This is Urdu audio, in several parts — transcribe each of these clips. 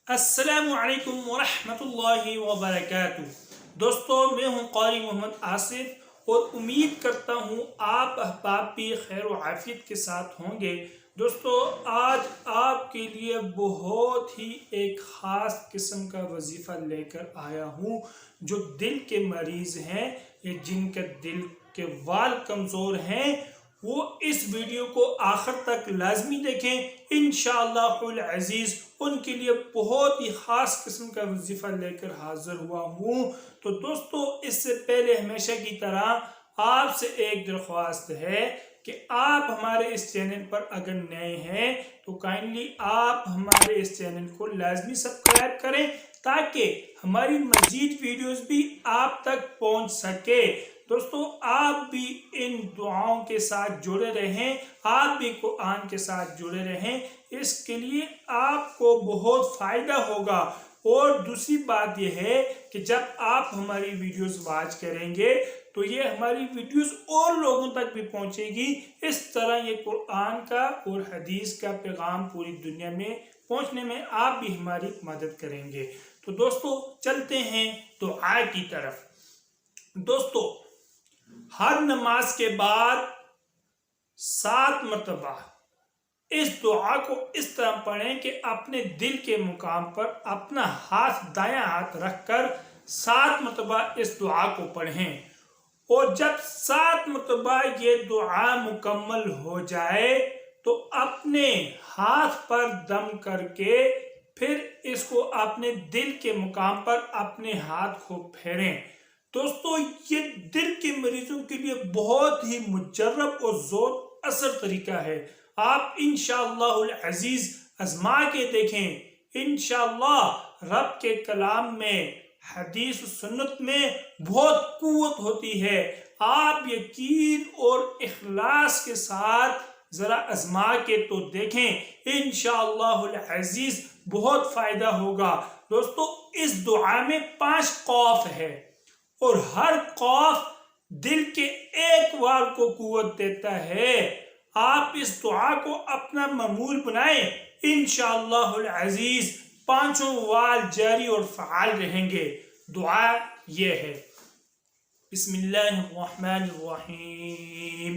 السلام علیکم ورحمۃ اللہ وبرکاتہ۔ دوستو، میں ہوں قاری محمد آصف اور امید کرتا ہوں آپ احباب بھی خیر و عافیت کے ساتھ ہوں گے۔ دوستو، آج آپ کے لیے بہت ہی ایک خاص قسم کا وظیفہ لے کر آیا ہوں۔ جو دل کے مریض ہیں یا جن کے دل کے وال کمزور ہیں، وہ اس ویڈیو کو آخر تک لازمی دیکھیں۔ انشاءاللہ العزیز ان کے لیے بہت ہی خاص قسم کا وظیفہ لے کر حاضر ہوا ہوں۔ تو دوستو، اس سے پہلے ہمیشہ کی طرح آپ سے ایک درخواست ہے کہ آپ ہمارے اس چینل پر اگر نئے ہیں تو کائنڈلی آپ ہمارے اس چینل کو لازمی سبسکرائب کریں تاکہ ہماری مزید ویڈیوز بھی آپ تک پہنچ سکے۔ دوستو، آپ بھی ان دعاؤں کے ساتھ جڑے رہیں، آپ بھی قرآن کے ساتھ جڑے رہیں، اس کے لیے آپ کو بہت فائدہ ہوگا۔ اور دوسری بات یہ ہے کہ جب آپ ہماری ویڈیوز واچ کریں گے تو یہ ہماری ویڈیوز اور لوگوں تک بھی پہنچے گی۔ اس طرح یہ قرآن کا اور حدیث کا پیغام پوری دنیا میں پہنچنے میں آپ بھی ہماری مدد کریں گے۔ تو دوستو، چلتے ہیں دعا کی طرف۔ دوستو، ہر نماز کے بعد 7 مرتبہ اس دعا کو اس طرح پڑھیں کہ اپنے دل کے مقام پر اپنا ہاتھ دایاں ہاتھ رکھ کر 7 مرتبہ اس دعا کو پڑھیں، اور جب 7 مرتبہ یہ دعا مکمل ہو جائے تو اپنے ہاتھ پر دم کر کے پھر اس کو اپنے دل کے مقام پر اپنے ہاتھ کو پھیریں۔ دوستو، یہ دل کے مریضوں کے لیے بہت ہی مجرب اور زور اثر طریقہ ہے۔ آپ انشاءاللہ العزیز آزما کے دیکھیں۔ انشاءاللہ رب کے کلام میں، حدیث و سنت میں بہت قوت ہوتی ہے۔ آپ یقین اور اخلاص کے ساتھ ذرا آزما کے تو دیکھیں، انشاءاللہ العزیز بہت فائدہ ہوگا۔ دوستو، اس دعا میں 5 قاف ہے اور ہر قاف دل کے ایک وال کو قوت دیتا ہے۔ آپ اس دعا کو اپنا معمول بنائیں، انشاءاللہ العزیز 5 وال جاری اور فعال رہیں گے۔ دعا یہ ہے: بسم اللہ الرحمن الرحیم،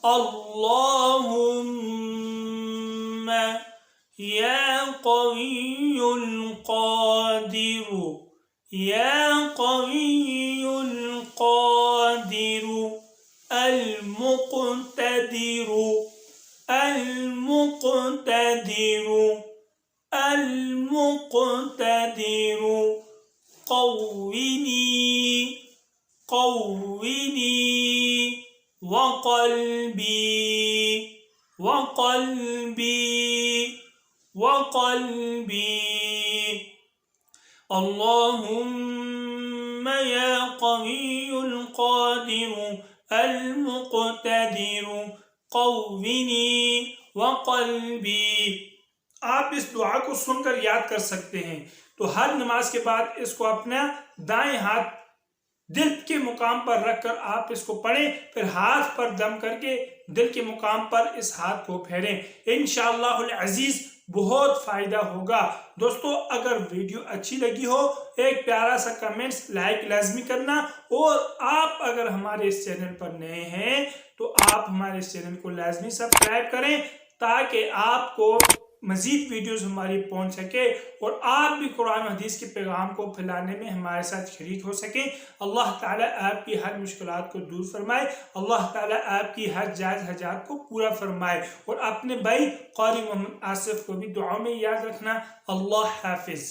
اللہم یا قوی القادر، یا قوی القادر، المقتدر، المقتدر، المقتدر، قوینی، قوینی، وقلبی، وقلبی، وقلبی، اللہم یا قوی القادر المقتدر قوینی وقلبی۔ آپ اس دعا کو سن کر یاد کر سکتے ہیں۔ تو ہر نماز کے بعد اس کو اپنا دائیں ہاتھ دل کے مقام پر رکھ کر آپ اس کو پڑھیں، پھر ہاتھ پر دم کر کے دل کے مقام پر اس ہاتھ کو پھیریں۔ انشاءاللہ العزیز بہت فائدہ ہوگا۔ دوستو، اگر ویڈیو اچھی لگی ہو ایک پیارا سا کمنٹس لائک لازمی کرنا، اور آپ اگر ہمارے اس چینل پر نئے ہیں تو آپ ہمارے اس چینل کو لازمی سبسکرائب کریں تاکہ آپ کو مزید ویڈیوز ہماری پہنچ سکے اور آپ بھی قرآن و حدیث کے پیغام کو پھیلانے میں ہمارے ساتھ شریک ہو سکیں۔ اللہ تعالیٰ آپ کی ہر مشکلات کو دور فرمائے، اللہ تعالیٰ آپ کی ہر جائز حاجات کو پورا فرمائے، اور اپنے بھائی قاری محمد آصف کو بھی دعاؤں میں یاد رکھنا۔ اللہ حافظ۔